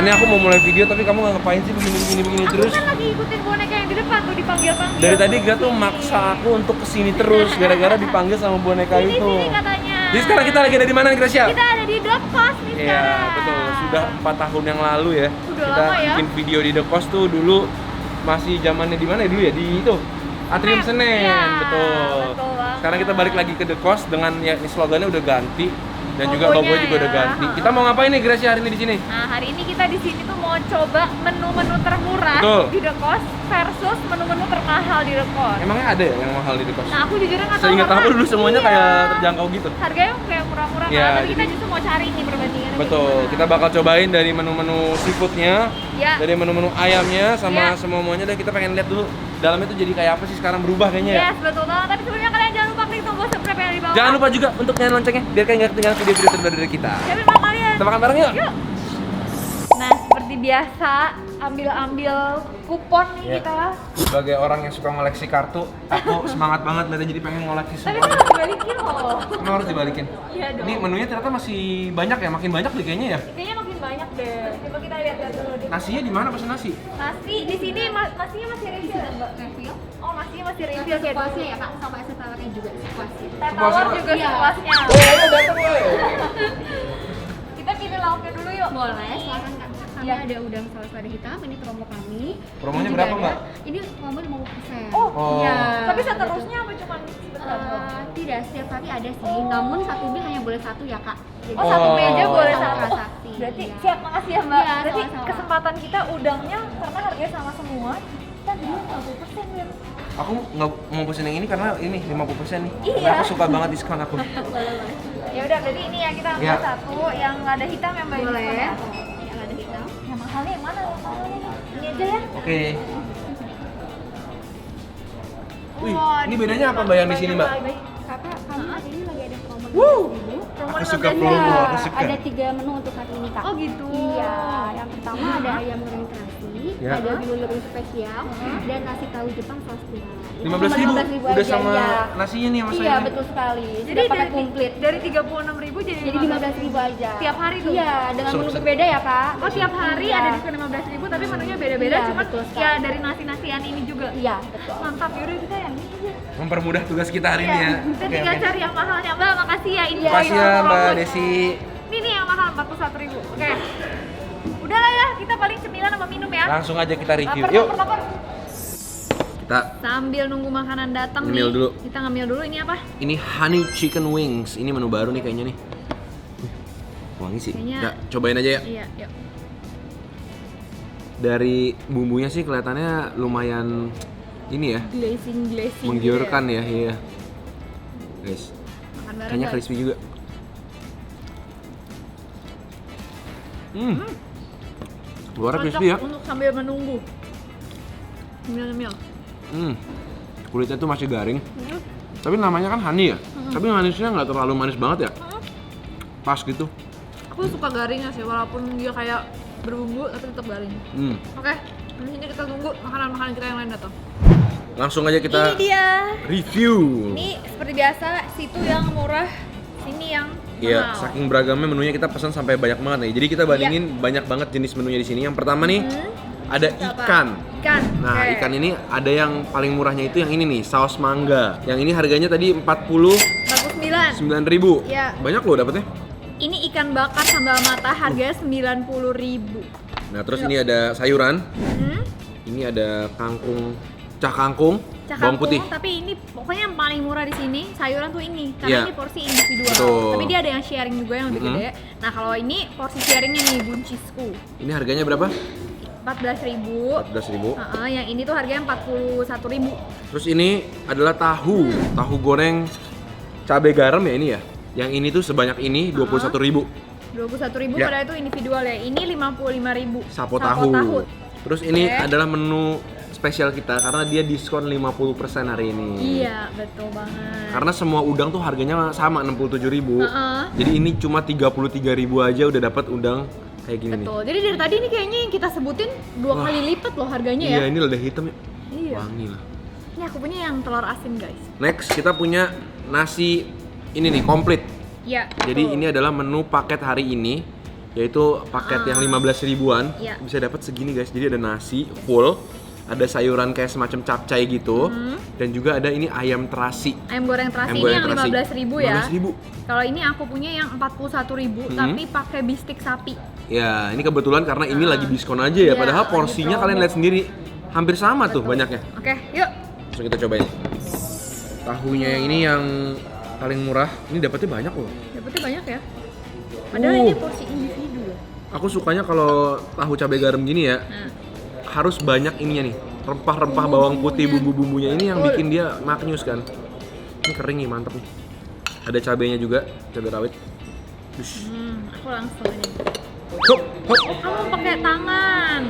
Ini aku mau mulai video tapi kamu nggak ngapain sih begini terus? Aku kan lagi ikutin boneka yang di depan tuh dipanggil-panggil. Dari tadi Gra tuh maksa aku untuk kesini terus gara-gara dipanggil sama boneka itu. Sini katanya. Jadi sekarang kita lagi ada di mana nih Gracia? Kita ada di The Cost nih Iya sekarang. betul, sudah 4 tahun yang lalu ya. Udah Kita lama ya. bikin video di The Cost tuh dulu masih zamannya di mana ya dulu ya? Di itu Atrium Senen, Iya, betul. betul banget. Sekarang kita balik lagi ke The Cost dengan ya ini slogannya udah ganti dan juga Logonya logonya juga udah ya. ganti. Kita mau ngapain nih Gracia hari ini di sini? Nah, hari ini kita di sini tuh mau coba menu-menu termurah Betul. di The Cost versus menu-menu termahal di The Cost. Emangnya ada ya yang mahal di The Cost? Nah, aku jujurnya nggak tahu. Seingat karena- aku dulu semuanya iya, kayak terjangkau gitu. Harganya kayak murah-murah Iya, kan, tapi kita jadi- justru mau cari nih perbandingannya. Betul, kita bakal cobain dari menu-menu seafoodnya, Ya. dari menu-menu ayamnya sama Ya. semuanya dan kita pengen lihat dulu dalamnya tuh jadi kayak apa sih sekarang berubah kayaknya ya. Yes, betul banget. Tapi sebelumnya kalian jangan lupa klik tombol subscribe yang ada di bawah. Jangan lupa juga untuk nyalain loncengnya biar kalian nggak ketinggalan video-video terbaru dari kita. Siapin mau kalian. Kita makan bareng yuk. Yuk. Nah, seperti biasa, ambil kupon nih Ya. kita. Sebagai orang yang suka ngoleksi kartu, aku semangat banget dan jadi pengen ngoleksi Tapi semua. harus dibalikin loh. Emang harus dibalikin. Iya dong. Ini menunya ternyata masih banyak ya, makin banyak nih kayaknya ya. Kayaknya makin banyak deh. Coba kita lihat dulu deh. Nasinya di mana pesan nasi? Nasi di sini nasinya masih refill, Mbak. Refill. Oh, nasinya masih refill kayak dulu. Sepuasnya ya kak, sama es tawarnya juga sepuasnya. Teh Sepuasnya, tawar Mbak? juga Iya. sepuasnya. Oh, datang woy. Kita pilih lauknya dulu yuk. Boleh, silakan kak. Kami Iya. ada udang saus lada hitam, ini promo kami. Promonya Ini berapa, juga Mbak? ada- Ini promo 50%. Oh, Oh. Iya. tapi seterusnya apa cuma sebentar? Tidak, setiap hari ada sih. Oh. Namun satu bill hanya boleh satu ya kak. Jadi, Oh, satu meja boleh satu satu. Oh, transaksi. berarti Iya. siap, makasih ya Mbak. Iya, Berarti sama-sama. kesempatan kita udangnya karena harganya sama semua. Kita beli 50% ya. Aku nggak mau pesen yang ini karena ini 50% nih. Iya. Karena aku suka banget diskon aku. Ya udah, berarti ini ya kita ambil Iya. satu yang ada hitam yang banyak. Boleh. Ya. Yang ada hitam. Yang mahalnya yang mana? Yang mahalnya nih. Ini aja ya. Oke. Wih, Wah, ini bedanya apa Mbak yang di sini, Mbak? Kakak, kami hari ini lagi ada promo Wuh. 15.000. Promo Aku suka 15.000. promo, Iya, aku suka. ada 3 menu untuk hari ini kak. Oh gitu. Iya, yang pertama ada ayam goreng terasi, Ya. ada bihun goreng spesial, dan nasi tahu Jepang saus tiram. 15.000 udah aja, sama iya. nasinya nih sama Iya, sayurnya. betul sekali. Jadi Sudah pakai dari komplit. dari 36.000 jadi Jadi 15.000 aja. Tiap hari tuh? Iya, dengan So- menu berbeda ya kak. Oh, tiap hari Iya. ada diskon 15.000 tapi menunya beda-beda, Iya, cuman betul sekali. ya dari nasi-nasian ini juga. Iya, betul. Mantap, yaudah kita yang ini aja. Mempermudah tugas kita hari ini ya. Iya, kita Oke, tinggal oke. cari yang mahalnya. Mbak, makasih ya. Ini Makasih ya Mbak Desi. Ini nih yang mahal 41.000. Oke. Udah lah ya, kita paling cemilan sama minum ya. Langsung aja kita review. Lapar, Yuk. lapar. Kita Sambil nunggu makanan datang Ngemil nih. dulu. Kita ngemil dulu, ini apa? ini honey chicken wings. Ini menu baru nih kayaknya nih. Wangi sih. Kayaknya- Ya, cobain aja ya. Iya, yuk. Dari bumbunya sih kelihatannya lumayan ini ya, Glazing menggiurkan ya, iya. Guys, Makan bareng kayaknya guys. crispy juga. Luarnya crispy ya. Cocok untuk sambil menunggu. Ngemil-ngemil. Kulitnya tuh masih garing. Tapi namanya kan honey ya. Tapi manisnya nggak terlalu manis banget ya. Pas gitu. Aku suka garingnya sih, walaupun dia kayak berbumbu tapi tetap garing. Oke, di sini kita tunggu makanan-makanan kita yang lain datang. Langsung aja kita Ini dia. review. Ini seperti biasa, situ yang murah, sini yang Iya, mahal. saking beragamnya menunya kita pesan sampai banyak banget nih. Jadi kita bandingin banyak banget jenis menunya di sini. Yang pertama nih ada Apa? ikan. Ikan. Nah, Oke. ikan ini ada yang paling murahnya itu yang ini nih, saus mangga. Yang ini harganya tadi 49.000. 49. Iya. Banyak loh dapetnya. Ini ikan bakar sambal mata harganya 90.000. Nah, terus ini ada sayuran. Ini ada kangkung, cah kangkung, bawang putih. Tapi ini pokoknya yang paling murah di sini sayuran tuh ini, karena Iya. ini porsi individual. Betul. Tapi dia ada yang sharing juga yang lebih gede. Nah, kalau ini porsi sharingnya nih buncisku. Ini harganya berapa? 14.000. 14.000. Yang ini tuh harganya 41.000. Terus ini adalah tahu goreng cabai garam ya ini ya. Yang ini tuh sebanyak ini 21.000. 21.000 Ya. padahal itu individual ya. Ini 55.000. Sapo tahu. Terus ini Oke. adalah menu spesial kita karena dia diskon 50% hari ini. Iya, betul banget. Karena semua udang tuh harganya sama 67.000. Heeh. Jadi ini cuma 33.000 aja udah dapat udang kayak gini nih. Betul. Jadi dari tadi ini kayaknya yang kita sebutin 2 Wah. kali lipat loh harganya Iya, ya. ini lada hitam ya. Iya. Wangi lah. Ini aku punya yang telur asin, guys. Next kita punya nasi ini nih komplit. Iya. Jadi betul. ini adalah menu paket hari ini Yaitu paket yang 15 ribuan. Iya. Bisa dapat segini guys. Jadi ada nasi full, ada sayuran kayak semacam capcay gitu, dan juga ada ini ayam terasi. Ayam goreng terasi Ayam ini goreng yang terasi. 15.000 ya. 15.000. Kalau ini aku punya yang 41.000 tapi pakai bistik sapi. Ya, ini kebetulan karena ini lagi diskon aja ya. Iya, Padahal lagi porsinya promo. kalian lihat sendiri, hampir sama tuh banyaknya. Oke, yuk. Langsung kita cobain. Tahunya yang ini yang paling murah. Ini dapatnya banyak loh. Dapetnya banyak ya. Padahal ini porsi individu ya. Aku sukanya kalau tahu cabai garam gini ya, Nah, harus banyak ininya nih. Rempah-rempah bawang putih, bumbu-bumbunya ini yang Betul. bikin dia maknyus kan. Ini kering nih, mantep nih. Ada cabainya juga, cabai rawit. Ush. aku langsung ini. Hop, hop. Oh, kamu pakai tangan.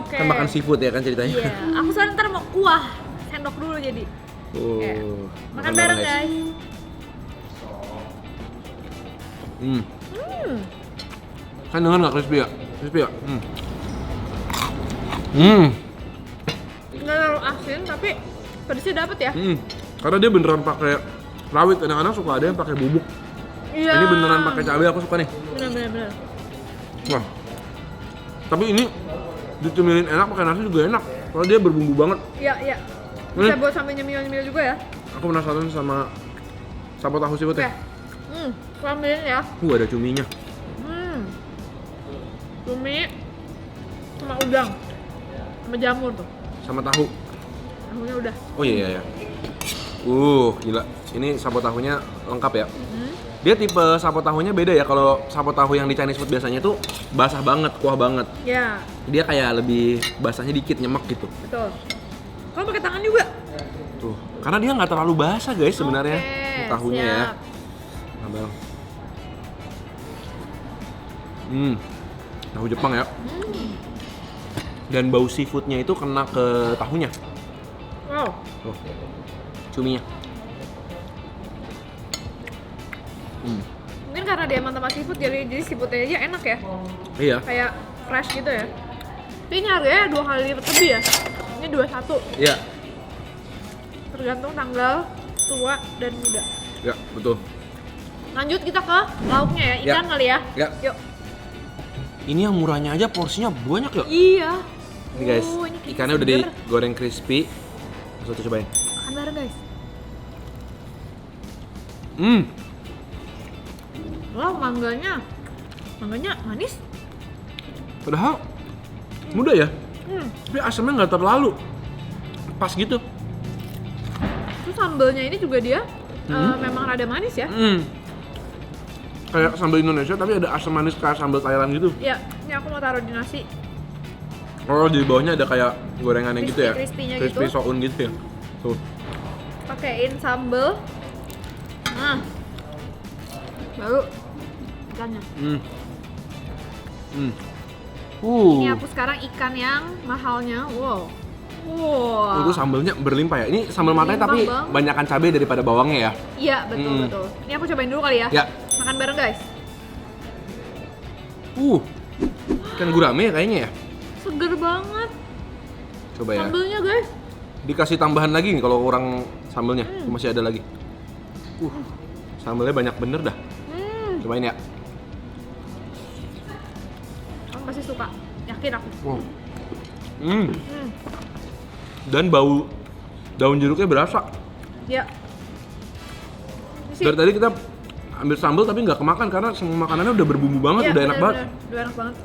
Oke. Kan makan seafood ya kan ceritanya. Iya, aku soalnya ntar mau kuah. Sendok dulu jadi. Oke. Oh, Makan bareng guys. Hmm. Kan dengar nggak crispy ya? Crispy ya? Nggak terlalu asin tapi pedesnya dapet ya. Karena dia beneran pakai rawit. Kadang-kadang suka ada yang pakai bubuk. Iya. Ini beneran pakai cabai, aku suka nih. Bener. Wah. Tapi ini dicemilin enak, pakai nasi juga enak. Soalnya dia berbumbu banget. Iya. Bisa buat sambil nyemil-nyemil juga ya. Aku penasaran sama sapo tahu seafood Oke. ya. Ambilin ya. Ada cuminya. Cumi sama udang sama jamur tuh. Sama tahu. Tahunya udah. Oh iya. Gila. Ini sapo tahunya lengkap ya. Dia tipe sapo tahunya beda ya. Kalau sapo tahu yang di Chinese food biasanya tuh basah banget, kuah banget. Ya, Dia kayak lebih basahnya dikit, nyemek gitu. betul. Kamu pakai tangan juga? Tuh, karena dia nggak terlalu basah guys sebenarnya. Oke, Tahunya ya. siap. Abang. Tahu Jepang ya. Dan bau seafoodnya itu kena ke tahunya. Wow. Tuh, cuminya. Mungkin karena dia mantap sama seafood jadi seafoodnya aja enak ya. Iya. Kayak fresh gitu ya. Tapi ini harganya 2 kali lipat lebih ya. Ini 21. Iya. Tergantung tanggal tua dan muda. Ya, betul. Lanjut kita ke lauknya ya. Ikan Ya. kali ya. Ya. Yuk. Ini yang murahnya aja porsinya banyak ya. Iya. Ini guys, ini kayak ikannya udah seger. digoreng crispy. Langsung kita cobain. Makan bareng guys. Wow, mangganya manis. Padahal muda ya. Tapi asamnya nggak terlalu pas gitu. Terus sambelnya ini juga dia memang rada manis ya. Kayak sambal Indonesia tapi ada asam manis kayak sambal Thailand gitu. Ya, ini aku mau taruh di nasi. Oh, di bawahnya ada kayak gorengan yang gitu ya. Crispy-crispy-nya Crispy gitu. soun gitu ya. Tuh. Pakein sambel. Nah. Baru ikannya. Ini aku sekarang ikan yang mahalnya. Wow. Itu sambalnya berlimpah ya. Ini sambal matanya tapi Berlimpah banget. banyakan cabai daripada bawangnya ya. Iya, betul. Ini aku cobain dulu kali ya. Ya. Makan bareng guys. Ikan gurame kayaknya ya. Seger banget. Coba ya. Sambelnya guys. Dikasih tambahan lagi nih kalau kurang sambelnya. Masih ada lagi. Sambelnya banyak bener dah. Cobain ya. Kamu pasti suka. Yakin aku. Wow. Dan bau daun jeruknya berasa. Ya. Ini sih. Dari tadi kita ambil sambal tapi nggak kemakan karena semua makanannya udah berbumbu banget, Iya, udah enak banget. Udah enak banget.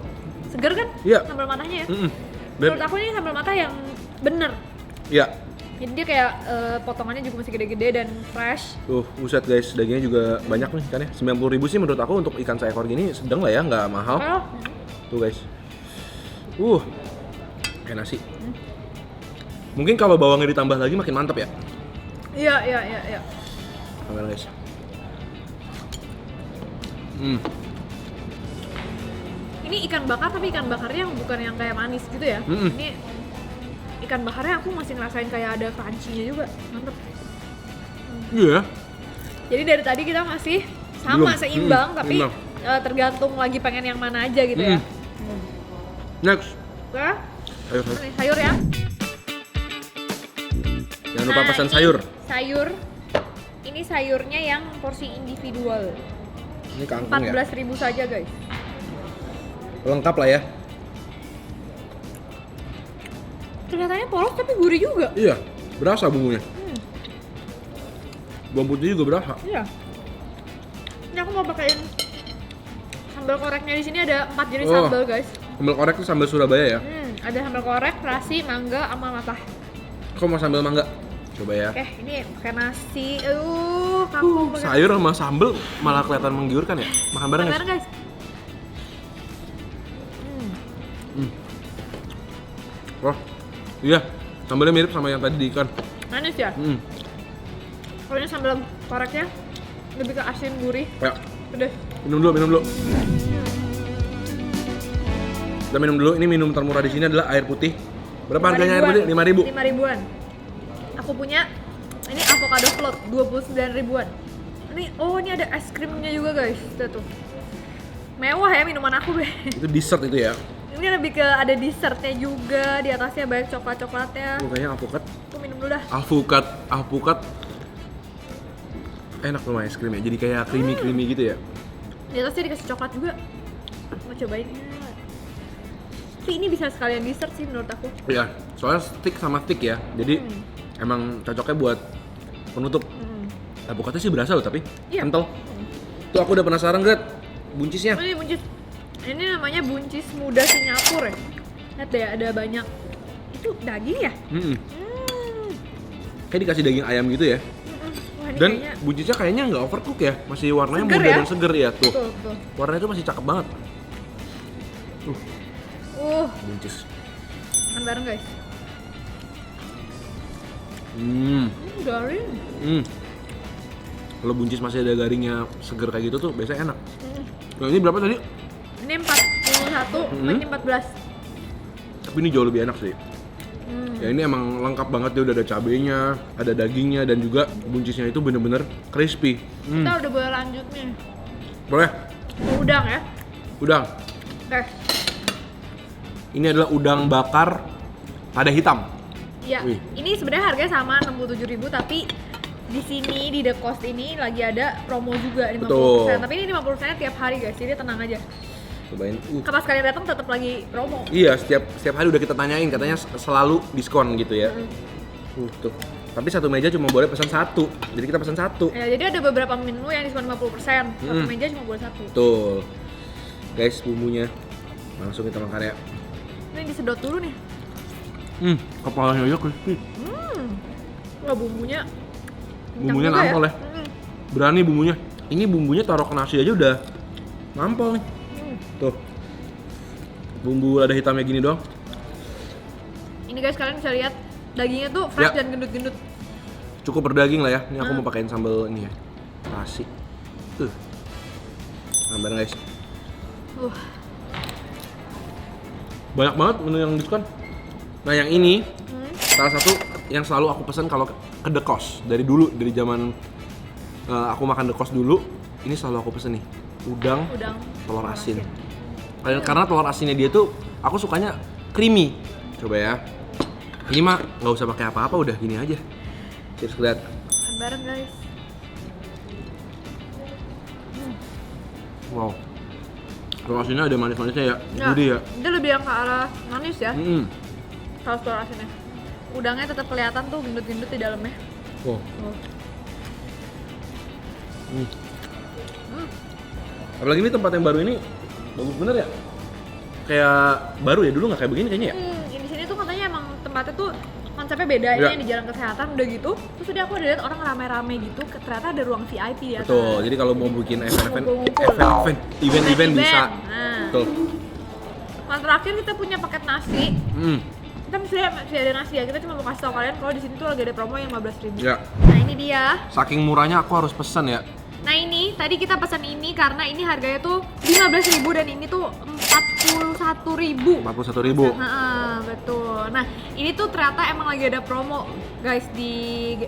Seger kan? Iya. Sambal matanya ya. Dan, Menurut aku ini sambal mata yang bener. ya, Jadi dia kayak potongannya juga masih gede-gede dan fresh. tuh buset guys, dagingnya juga banyak nih ikannya. 90.000 sih menurut aku untuk ikan seekor gini sedang lah ya, nggak mahal. Oh. Tuh guys. Kayak nasi. Mungkin kalau bawangnya ditambah lagi makin mantap ya. Iya. Kamera guys. Ini ikan bakar tapi ikan bakarnya yang bukan yang kayak manis gitu ya. Ini ikan bakarnya aku masih ngerasain kayak ada crunchy-nya juga. Mantep. Iya. Jadi dari tadi kita masih sama Belum. seimbang tapi Seimbang. tergantung lagi pengen yang mana aja gitu ya. Next. Oke. Ayo. Nih, sayur ya. Jangan lupa pesan ini sayur. Sayur. Ini sayurnya yang porsi individual. Ini kangkung ya. 14.000 saja guys. lengkap lah ya. Kelihatannya polos tapi gurih juga. Iya, berasa bumbunya. Bawang putih juga berasa. Iya. Ini aku mau pakein sambal koreknya. Di sini ada 4 jenis Oh. sambal, guys. Sambal korek itu sambal Surabaya ya. Ada sambal korek, terasi, mangga, sama matah. Kok mau sambal mangga? Coba ya. Oke, ini pakai nasi. Kamu pakai Sayur sama sambal malah kelihatan menggiurkan ya. Makan bareng guys. guys. Oh, iya. Sambalnya mirip sama yang tadi di ikan. Manis ya? Kalau ini sambal koreknya lebih ke asin gurih. Ya, Udah. minum dulu. Kita minum dulu. Ini minum termurah di sini adalah air putih. Berapa harganya air putih? 5.000. 5.000-an. Aku punya ini avocado float 29.000-an. Ini ada es krimnya juga, guys. Lihat tuh. Mewah ya minuman aku, Be. Itu dessert itu ya. Ini lebih ke ada dessertnya juga, di atasnya banyak coklat-coklatnya. Kayaknya alpukat. Aku minum dulu dah. Alpukat. Enak loh es krimnya. Jadi kayak creamy gitu ya. Di atasnya dikasih coklat juga. Mau cobain. Tapi ini bisa sekalian dessert sih menurut aku. Iya, soalnya stick sama stick ya. Jadi emang cocoknya buat penutup. Alpukatnya sih berasa loh tapi Iya. kental. Tuh aku udah penasaran, Gret. Buncisnya. Oh, ini buncis. Ini namanya buncis muda Singapura ya. Lihat deh, ada banyak. Itu daging ya? Kayak dikasih daging ayam gitu ya. Wah, ini Dan kayaknya buncisnya kayaknya nggak overcook ya. Masih warnanya Seger muda ya? dan seger ya tuh. betul. Warnanya tuh masih cakep banget. Buncis. Makan bareng, guys. Garing. Kalau buncis masih ada garingnya seger kayak gitu tuh biasanya enak. Nah, ini berapa tadi? Ini 41, ini 14. Tapi ini jauh lebih enak sih. Ya ini emang lengkap banget, dia udah ada cabenya, ada dagingnya, dan juga buncisnya itu bener-bener crispy. Kita udah boleh lanjut nih. Boleh? Ke udang ya. Udang. Oke. Ini adalah udang bakar lada hitam. Iya. Wih. Ini sebenarnya harganya sama 67.000, tapi di sini di The Coast ini lagi ada promo juga 50%. Betul. Tapi ini 50%-nya tiap hari, guys. Jadi tenang aja. Cobain. Pas kalian datang tetap lagi promo. Iya, setiap hari udah kita tanyain, katanya selalu diskon gitu ya. Tuh. Tapi satu meja cuma boleh pesan satu. Jadi kita pesan satu. Ya, jadi ada beberapa menu yang diskon 50%. Satu meja cuma boleh satu. Betul. Guys, bumbunya langsung kita makan ya. Ini disedot dulu nih. Kepalanya aja crispy. Wah, bumbunya Bumbunya kencang juga nampol ya. Berani bumbunya. Ini bumbunya taruh ke nasi aja udah nampol nih. Tuh. Bumbu lada hitamnya gini doang. Ini guys, kalian bisa lihat dagingnya tuh fresh Ya. dan gendut-gendut. Cukup berdaging lah ya. Ini aku mau pakein sambal ini ya. Nasi. Tuh. Gambar guys. Banyak banget menu yang diskon. Nah, yang ini salah satu yang selalu aku pesan kalau ke The Coast dari dulu, dari zaman aku makan The Coast dulu, ini selalu aku pesen nih. Udang telur asin. Karena telur asinnya dia tuh aku sukanya creamy. Coba ya. Ini mah nggak usah pakai apa-apa, udah gini aja. Cheers, lihat. Makan bareng guys. Wow. Telur asinnya ada manis-manisnya ya, Nah, gurih ya. dia lebih yang ke arah manis ya. Saus telur asinnya. Udangnya tetap kelihatan tuh gendut-gendut di dalamnya. Wow. Apalagi ini tempat yang baru ini bagus bener ya. Kayak baru ya, dulu nggak kayak begini kayaknya ya. Di sini tuh katanya emang tempatnya tuh konsepnya beda. Ini Ya. yang di jalan kesehatan udah gitu. Terus udah aku ada lihat orang rame-rame gitu. Ternyata ada ruang VIP di atas. Betul. Jadi kalau mau bikin Ngumpul-ngumpul. event bisa. Nah. Betul. Nah, terakhir kita punya paket nasi. Kita masih ada nasi ya. Kita cuma mau kasih tau kalian kalau di sini tuh lagi ada promo yang 15.000. Ya. Nah, ini dia. Saking murahnya aku harus pesan ya. Nah, ini tadi kita pesan ini karena ini harganya tuh 15.000 dan ini tuh 41.000. 41.000. Nah, betul. Nah, ini tuh ternyata emang lagi ada promo guys di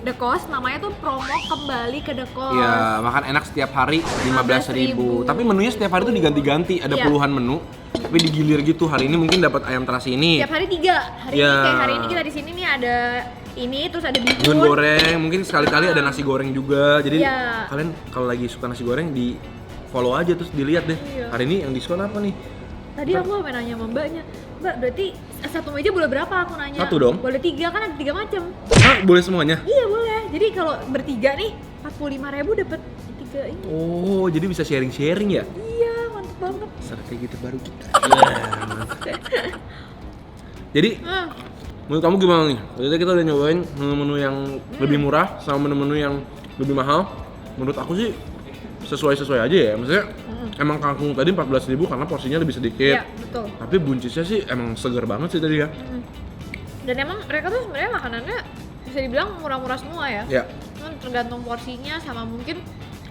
The Coast, namanya tuh promo kembali ke The Coast. Iya, makan enak setiap hari 15.000. Tapi menunya setiap hari tuh diganti-ganti, ada Iya. puluhan menu. Tapi digilir gitu. Hari ini mungkin dapat ayam terasi ini. Tiap hari 3. Hari Iya. ini kayak hari ini kita di sini nih ada ini, terus ada bihun. Bihun goreng, mungkin sekali-kali ada nasi goreng juga. Jadi Iya. kalian kalau lagi suka nasi goreng di follow aja terus dilihat deh. Iya. Hari ini yang diskon apa nih? Tadi aku sampe nanya sama mbaknya, Mbak berarti satu meja boleh berapa? Aku nanya. Satu dong. Boleh 3, kan ada 3 macam. Ah, boleh semuanya? Iya boleh. Jadi kalau bertiga nih 45.000 dapat 3 ini. Oh, jadi bisa sharing-sharing ya? Iya, mantep banget. Saat kayak gitu baru kita. Jadi, menurut kamu gimana nih? Tadi kita udah nyobain menu-menu yang lebih murah sama menu-menu yang lebih mahal. Menurut aku sih sesuai-sesuai aja ya. Maksudnya emang kangkung tadi 14.000 karena porsinya lebih sedikit. Iya, betul. Tapi buncisnya sih emang seger banget sih tadi ya. Dan emang mereka tuh sebenarnya makanannya bisa dibilang murah-murah semua ya. Ya. Cuman tergantung porsinya sama mungkin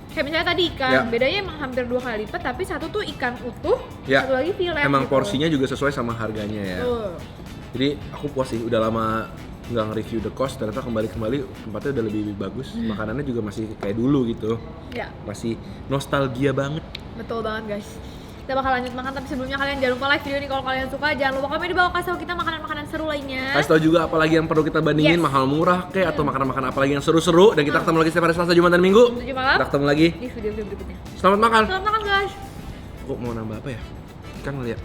kayak misalnya tadi ikan, Ya. bedanya emang hampir 2 kali lipat tapi satu tuh ikan utuh, Ya. satu lagi filet. Emang gitu. porsinya juga sesuai sama harganya ya. Tuh. Jadi aku puas sih, udah lama nggak nge-review The Cost, ternyata kembali tempatnya udah lebih bagus. Makanannya juga masih kayak dulu gitu. Ya, Masih nostalgia banget. betul banget guys. Kita bakal lanjut makan tapi sebelumnya kalian jangan lupa like video ini kalau kalian suka. Jangan lupa komen di bawah kasih tahu kita makanan-makanan seru lainnya. Kasih tau juga apalagi yang perlu kita bandingin, Yes. mahal murah kayak atau makanan-makanan apalagi yang seru-seru. Dan kita ketemu lagi setiap hari Selasa, Jumat, dan Minggu. Sampai jumpa Kita ketemu lagi. di video-video berikutnya. Selamat makan. Selamat makan guys. Kok mau nambah apa ya? Kan ngeliat.